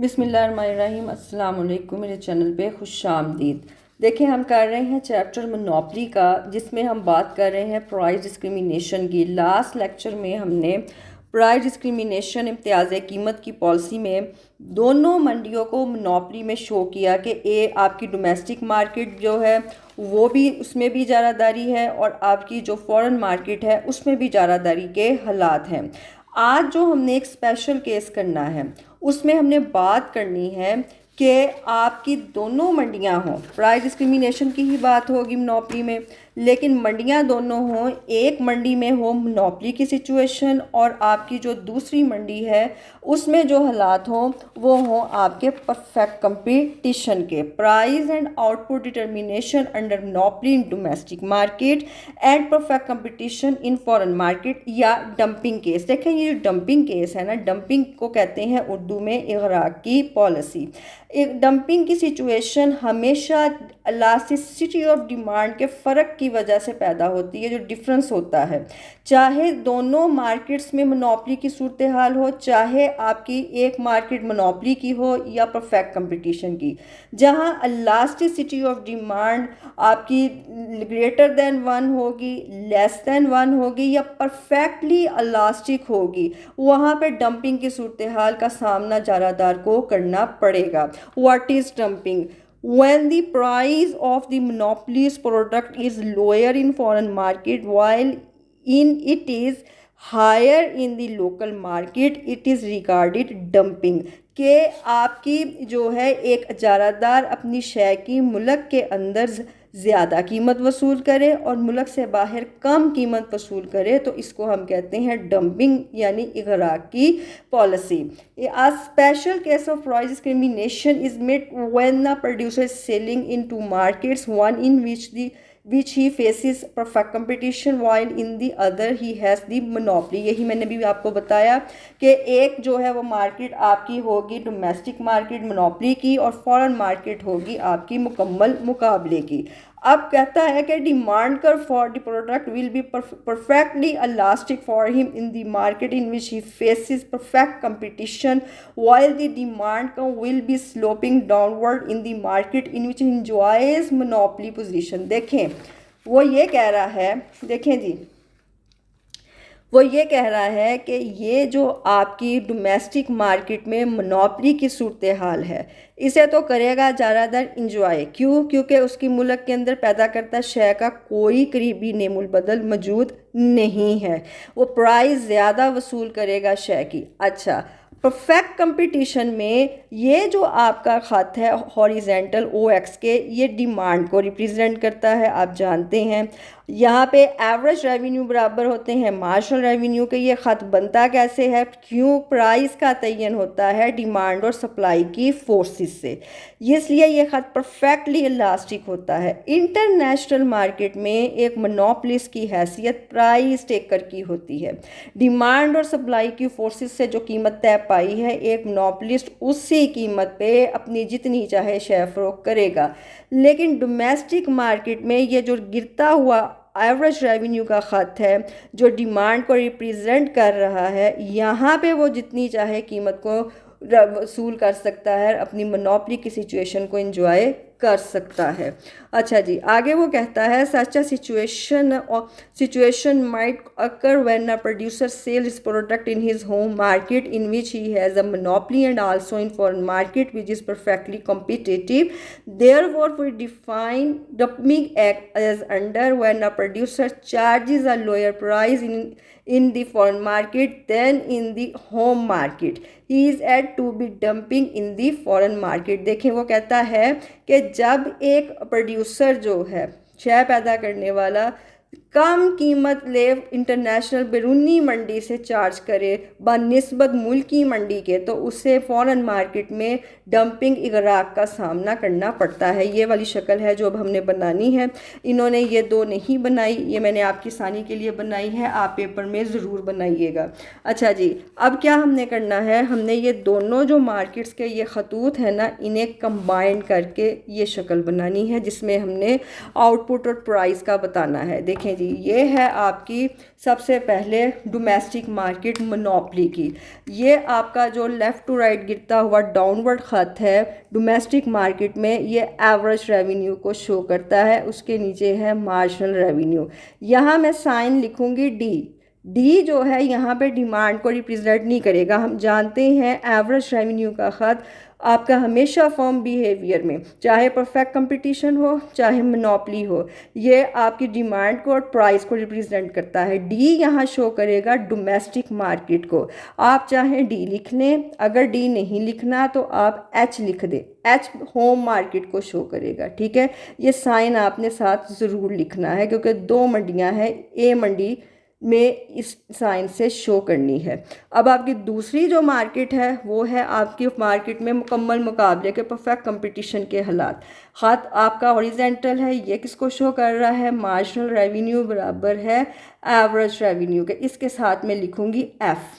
बिस्मिल्लाहिर्रहमानिर्रहीम। अस्सलाम वालेकुम। मेरे चैनल पे खुशामदीद। देखें, हम कर रहे हैं चैप्टर मोनोपली का, जिसमें हम बात कर रहे हैं प्राइस डिस्क्रिमिनेशन की। लास्ट लेक्चर में हमने प्राइस डिस्क्रिमिनेशन इम्तियाज़ कीमत की पॉलिसी में दोनों मंडियों को मोनोपली में शो किया कि आपकी डोमेस्टिक मार्केट जो है वो भी, उसमें भी जारादारी है और आपकी जो फॉरेन मार्केट है उसमें भी जारादारी के हालात हैं। आज जो हमने एक स्पेशल केस करना है उसमें हमने बात करनी है कि आपकी दोनों मंडियां हों। प्राइस डिस्क्रिमिनेशन की ही बात होगी मोनोपली में, लेकिन मंडियां दोनों हों। एक मंडी में हो मोनोपली की सिचुएशन और आपकी जो दूसरी मंडी है उसमें जो हालात हों वो हों आपके परफेक्ट कंपटीशन के। Price and output determination under monopoly in domestic market and perfect competition in foreign market या डंपिंग केस। देखें, ये जो डंपिंग केस है ना, डंपिंग को कहते हैं उर्दू में इग़राक़ की पॉलिसी। एक डंपिंग की सिचुएशन हमेशा इलास्टिसिटी ऑफ डिमांड के फ़र्क की वजह से पैदा होती है, जो डिफरेंस होता है। चाहे दोनों मार्केट्स में मोनोपली की सूरत हाल हो, चाहे आपकी एक मार्केट मोनोपली की हो या परफेक्ट कंपटीशन की, जहां इलास्टिसिटी ऑफ डिमांड आपकी ग्रेटर देन 1 होगी, लेस देन 1 होगी या परफेक्टली इलास्टिक होगी, वहां पे डंपिंग की सूरत हाल का सामना जारादार को करना पड़ेगा। What is dumping? When the price of the monopolist product is lower in foreign market while in it is higher in the local market, it is regarded dumping। कि आपकी जो है एक जारादार अपनी शय की मुल्क के अंदर ज़्यादा कीमत वसूल करे और मुल्क से बाहर कम कीमत वसूल करे, तो इसको हम कहते हैं डंपिंग यानी इग़राक़ की policy. A special case of price discrimination is made when the producer is selling in two markets, one in which he faces perfect competition while in the other he has the monopoly। यही मैंने भी आपको बताया कि एक जो है वो मार्केट आपकी होगी डोमेस्टिक मार्केट मोनोपली की और फॉरेन मार्केट होगी आपकी मुकम्मल मुकाबले की। अब कहता है कि डिमांड कर for the product will be perfectly elastic for him in the market in which he faces perfect competition while the demand will be sloping downward in the market in which enjoys monopoly position। देखें, वो ये कह रहा है, देखें जी, वो ये कह रहा है कि ये जो आपकी डोमेस्टिक मार्केट में मोनोपली की सूरत हाल है, इसे तो करेगा ज़्यादातर इंजॉय। क्यों? क्योंकि उसकी मुल्क के अंदर पैदा करता शय का कोई करीबी नेमुल बदल मौजूद नहीं है, वो प्राइस ज़्यादा वसूल करेगा शय की। अच्छा, परफेक्ट कंपटीशन में ये जो आपका ख़त है हॉरिजेंटल OX के, ये डिमांड को रिप्रेजेंट करता है। आप जानते हैं यहाँ पे एवरेज रेवेन्यू बराबर होते हैं मार्जिनल रेवेन्यू के। ये ख़त बनता कैसे है? क्यों? प्राइस का तयन होता है डिमांड और सप्लाई की फोर्सेस से, इसलिए ये ख़त परफेक्टली इलास्टिक होता है। इंटरनेशनल मार्केट में एक मोनोपलिस्ट की हैसियत प्राइस टेकर की होती है। डिमांड और सप्लाई की फोर्सेस से जो कीमत तय पाई है, एक मोनोपलिस्ट उसी कीमत पे अपनी जितनी चाहे शय फरोख्त करेगा। लेकिन डोमेस्टिक मार्केट में ये जो गिरता हुआ एवरेज रेवेन्यू का ख़त है जो डिमांड को रिप्रेजेंट कर रहा है, यहाँ पे वो जितनी चाहे कीमत को वसूल कर सकता है, अपनी मोनोपली की सिचुएशन को एंजॉय कर सकता है। अच्छा जी, आगे वो कहता है such a situation might occur when a producer sell his product in his home market in which he has a monopoly and also in foreign market which is perfectly competitive. Therefore we define dumping act as under when a producer charges a lower price in the foreign market than in the home market, he is at to be dumping in the foreign market। देखें, वो कहता है कि जब एक producer जो है शय पैदा करने वाला कम कीमत ले इंटरनेशनल बैरूनी मंडी से चार्ज करे बनिस्बत मुल्की मंडी के, तो उसे फॉरेन मार्केट में डंपिंग इग़राक़ का सामना करना पड़ता है। ये वाली शक्ल है जो अब हमने बनानी है। इन्होंने ये दो नहीं बनाई, ये मैंने आपकी आसानी के लिए बनाई है, आप पेपर में ज़रूर बनाइएगा। अच्छा जी, अब क्या हमने करना है, हमने ये दोनों जो मार्केट्स के ये खतूत है ना, इन्हें कंबाइन करके ये शक्ल बनानी है जिसमें हमने आउटपुट और प्राइस का बताना है। देखिए देखें जी, ये है आपकी सबसे पहले डोमेस्टिक मार्केट मोनोपली की। ये आपका जो लेफ़्ट टू राइट गिरता हुआ डाउनवर्ड ख़त है डोमेस्टिक मार्केट में, ये एवरेज रेवेन्यू को शो करता है। उसके नीचे है मार्जिनल रेवेन्यू। यहाँ मैं साइन लिखूँगी डी। डी जो है यहाँ पे डिमांड को रिप्रेजेंट नहीं करेगा। हम जानते हैं एवरेज रेवेन्यू का ख़त आपका हमेशा फर्म बिहेवियर में, चाहे परफेक्ट कंपटीशन हो चाहे मोनोपली हो, ये आपकी डिमांड को और प्राइस को रिप्रेजेंट करता है। डी यहाँ शो करेगा डोमेस्टिक मार्केट को। आप चाहें डी लिख लें, अगर डी नहीं लिखना तो आप एच लिख दें। एच होम मार्केट को शो करेगा। ठीक है, ये साइन आपने साथ ज़रूर लिखना है क्योंकि दो मंडियाँ हैं, ए मंडी में इस साइन से शो करनी है। अब आपकी दूसरी जो मार्केट है वो है आपकी मार्केट में मुकम्मल मुकाबले के परफेक्ट कंपटीशन के हालात। ख़त आपका हॉरिजेंटल है, ये किसको शो कर रहा है? मार्जिनल रेवेन्यू बराबर है एवरेज रेवेन्यू के। इसके साथ मैं लिखूँगी एफ़,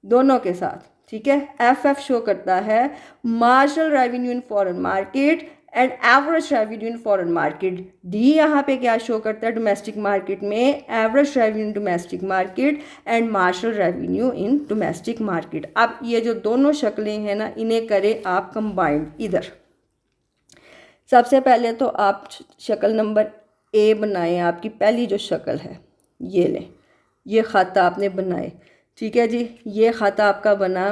दोनों के साथ। ठीक है, एफ शो करता है marginal revenue in foreign market and average revenue in foreign market. D यहाँ पे क्या शो करता है डोमेस्टिक मार्केट में? Average revenue in domestic market and marginal revenue in domestic market. अब ये जो दोनों शक्लें हैं ना, इन्हें करें आप कंबाइंड। इधर सबसे पहले तो आप शक्ल नंबर ए बनाएं। आपकी पहली जो शक्ल है ये लें, ये ख़त आपने बनाए। ठीक है जी, ये ख़त आपका बना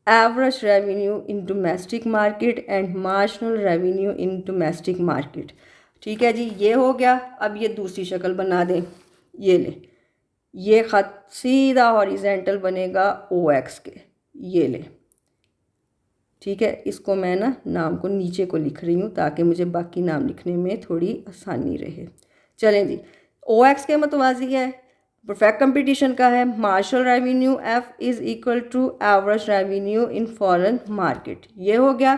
average revenue in domestic market and marginal revenue in domestic market. ठीक है जी, ये हो गया। अब ये दूसरी शक्ल बना दें, ये ले, ये ख़त सीधा हॉरिजेंटल बनेगा ओ एक्स के, ये ले। ठीक है, इसको मैं ना नाम को नीचे को लिख रही हूँ ताकि मुझे बाकी नाम लिखने में थोड़ी आसानी रहे। चलें जी, ओ एक्स के मतवाज़ी है, परफेक्ट कंपटीशन का है, marginal revenue F is equal to average revenue in foreign market. ये हो गया।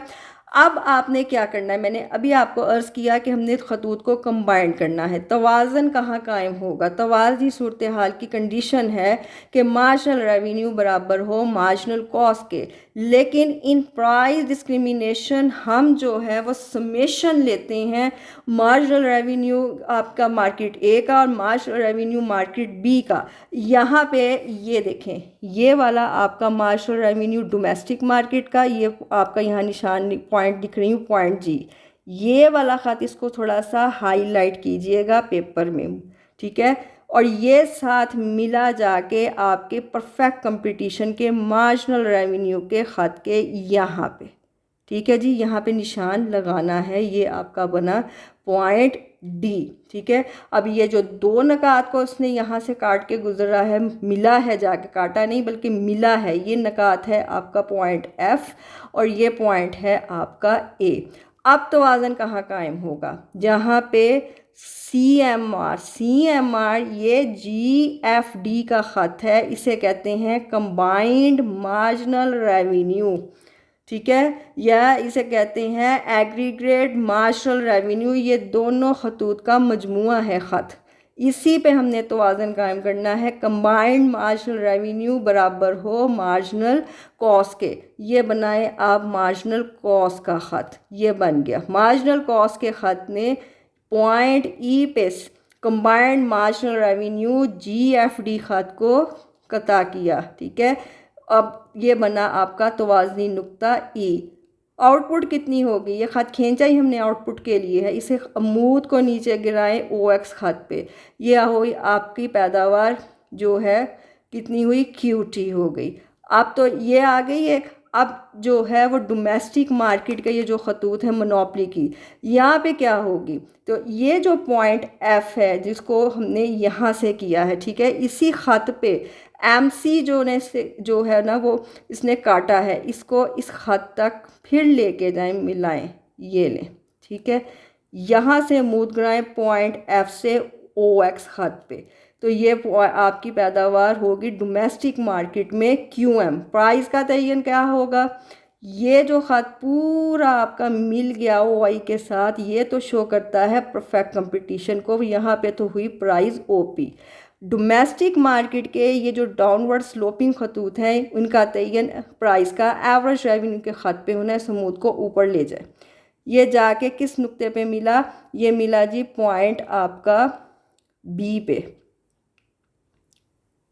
अब आपने क्या करना है, मैंने अभी आपको अर्ज़ किया कि हमने खतूत को कंबाइन करना है। तवाज़न कहाँ कायम होगा? तवाज़नी सूरत हाल की कंडीशन है कि मार्जिनल रेवेन्यू बराबर हो मार्जिनल कॉस्ट के, लेकिन इन प्राइस डिस्क्रिमिनेशन हम जो है वो समेशन लेते हैं मार्जिनल रेवेन्यू आपका मार्केट ए का और मार्जिनल रेवेन्यू मार्केट बी का। यहाँ पे ये देखें, ये वाला आपका मार्जिनल रेवेन्यू डोमेस्टिक मार्केट का, ये आपका यहाँ निशान पॉइंट दिख रही हूँ, पॉइंट जी। ये वाला ख़त इसको थोड़ा सा हाईलाइट कीजिएगा पेपर में। ठीक है, और ये साथ मिला जाके आपके परफेक्ट कंपटीशन के मार्जिनल रेवेन्यू के ख़त के यहाँ पे। ठीक है जी, यहाँ पे निशान लगाना है। ये आपका बना पॉइंट डी। ठीक है, अब ये जो दो नकात को उसने यहाँ से काट के गुजरा है, मिला है, जाके काटा नहीं बल्कि मिला है, ये नकात है आपका पॉइंट एफ और ये पॉइंट है आपका ए। अब तवाज़न कहाँ कायम होगा? जहाँ पे सी एम आर ये जी एफ डी का ख़त है, इसे कहते हैं कंबाइंड मार्जिनल रेवेन्यू। ठीक है, या इसे कहते हैं एग्रीगेट मार्जिनल रेवेन्यू। ये दोनों खतूत का मजमुआ है ख़त, इसी पे हमने तवाज़न कायम करना है। कंबाइंड मार्जिनल रेवेन्यू बराबर हो मार्जिनल कॉस्ट के। ये बनाए आप मार्जिनल कॉस्ट का ख़त, ये बन गया। मार्जिनल कॉस्ट के ख़त ने पॉइंट ई पे कंबाइंड मार्जिनल रेवेन्यू जी एफ डी ख़त को कता किया। ठीक है, अब ये बना आपका तवाज़नी नुक्ता ई। आउटपुट कितनी होगी? ये ख़त खींचा ही हमने आउटपुट के लिए है, इसे अमूद को नीचे गिराएं ओ एक्स ख़त पे। ये हुई आपकी पैदावार जो है कितनी हुई? क्यू टी हो गई। अब तो ये आ गई एक। अब जो है वो डोमेस्टिक मार्केट का ये जो खतूत है मोनोपली की, यहाँ पे क्या होगी? तो ये जो पॉइंट एफ है जिसको हमने यहाँ से किया है, ठीक है, इसी ख़त पे एमसी जो है ना वो इसने काटा है, इसको इस ख़त तक फिर लेके जाएं, मिलाएं, ये लें। ठीक है, यहाँ से मूद गिराएं पॉइंट एफ से ओ एक्स ख़त पे, तो ये आपकी पैदावार होगी डोमेस्टिक मार्केट में क्यू एम। प्राइस का तयन क्या होगा? ये जो ख़त पूरा आपका मिल गया ओ आई के साथ, ये तो शो करता है परफेक्ट कंपटीशन को। यहाँ पे तो हुई price O P. Domestic market के ये जो डाउनवर्ड स्लोपिंग खतूत हैं, उनका तयन प्राइस का एवरेज रेवेन्यू के ख़त पे होना है, समूद को ऊपर ले जाए। ये जाके किस नुक्ते पे मिला? ये मिला जी पॉइंट आपका बी पे,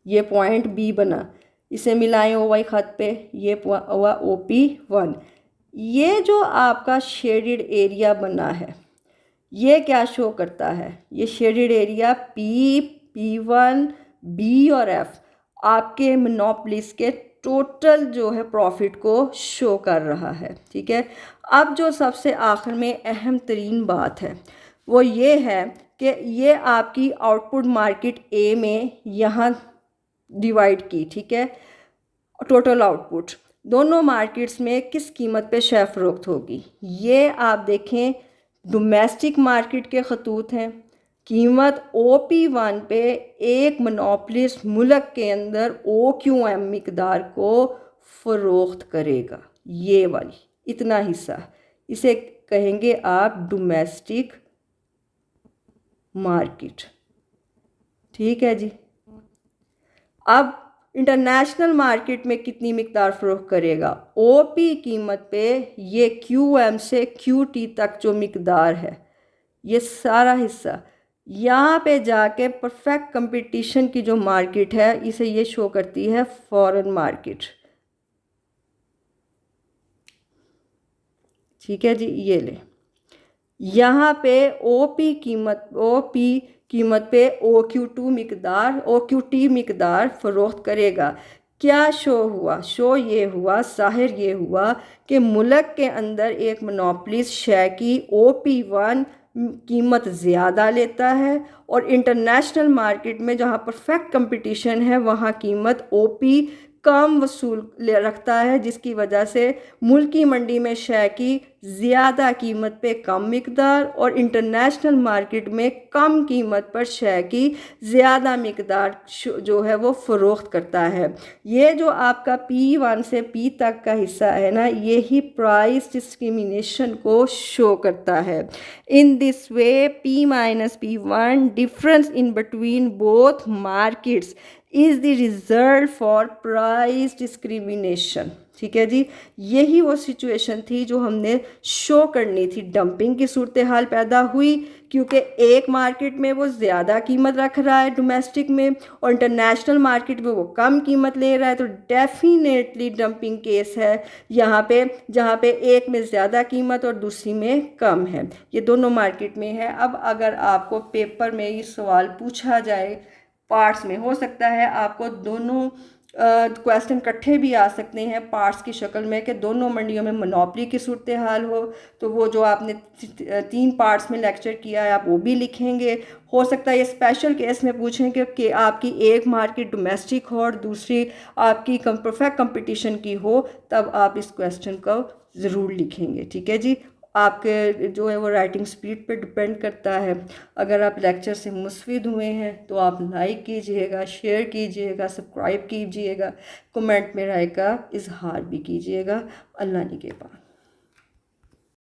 ये पॉइंट बी बना, इसे मिलाएं ओ वाई ख़त पे, ये हुआ OP1। ये जो आपका शेडेड एरिया बना है ये क्या शो करता है, ये शेडेड एरिया P1, B और F आपके मोनोपोलीज के टोटल जो है प्रॉफिट को शो कर रहा है। ठीक है, अब जो सबसे आखिर में अहम तरीन बात है वो ये है कि ये आपकी आउटपुट मार्केट ए में यहाँ डिवाइड की। ठीक है, टोटल आउटपुट दोनों मार्केट्स में किस कीमत पे शेयर फरोख्त होगी, ये आप देखें डोमेस्टिक मार्केट के खतूत हैं, कीमत OP1 पे एक मोनोपोलिस्ट मुल्क के अंदर OQM मिकदार को फ़रोख्त करेगा, ये वाली इतना हिस्सा, इसे कहेंगे आप डोमेस्टिक मार्केट। ठीक है जी, अब इंटरनेशनल मार्केट में कितनी मिकदार फ़रोख्त करेगा, OP कीमत पे ये QM से QT तक जो मिकदार है ये सारा हिस्सा यहाँ पे जाके परफेक्ट कंपटीशन की जो मार्केट है इसे ये शो करती है फॉरेन मार्केट। ठीक है जी, ये ले यहाँ पे OP कीमत पे OQT मिकदार फ़रोख्त करेगा। क्या शो हुआ, शो ये हुआ, ज़ाहिर ये हुआ कि मुल्क के अंदर एक मोनोपोलिस्ट शेयर की OP1 कीमत ज़्यादा लेता है और इंटरनेशनल मार्केट में जहाँ परफेक्ट कंपटीशन है वहाँ कीमत OP कम वसूल ले रखता है, जिसकी वजह से मुल्की मंडी में शेयर की ज़्यादा कीमत पे कम मिकदार और इंटरनेशनल मार्केट में कम कीमत पर शेयर की ज़्यादा मिकदार जो है वो फ़रोख्त करता है। ये जो आपका P1 से P तक का हिस्सा है ना, ये ही प्राइस डिस्क्रिमिनेशन को शो करता है। In this way P-P1 difference in between both markets is the result for price discrimination. ठीक है जी, यही वो सिचुएशन थी जो हमने शो करनी थी। डंपिंग की सूरत हाल पैदा हुई क्योंकि एक मार्केट में वो ज़्यादा कीमत रख रहा है डोमेस्टिक में और इंटरनेशनल मार्केट में वो कम कीमत ले रहा है, तो डेफिनेटली डंपिंग केस है यहाँ पे, जहाँ पे एक में ज़्यादा कीमत और दूसरी में कम है। ये दोनों मार्केट में है। अब अगर आपको पेपर में ये सवाल पूछा जाए पार्ट्स में, हो सकता है आपको दोनों क्वेश्चन इकट्ठे भी आ सकते हैं पार्ट्स की शक्ल में कि दोनों मंडियों में मोनोपोली की सूरत हाल हो, तो वो जो आपने 3 पार्ट्स में लेक्चर किया है आप वो भी लिखेंगे। हो सकता है ये स्पेशल केस में पूछें कि आपकी एक मार्केट डोमेस्टिक हो और दूसरी आपकी परफेक्ट कंपटीशन की हो, तब आप इस क्वेश्चन को ज़रूर लिखेंगे। ठीक है जी, आपके जो है वो राइटिंग स्पीड पे डिपेंड करता है। अगर आप लेक्चर से मुस्फिद हुए हैं तो आप लाइक कीजिएगा, शेयर कीजिएगा, सब्सक्राइब कीजिएगा, कमेंट में राय का इजहार भी कीजिएगा। अल्लाह निगहबान।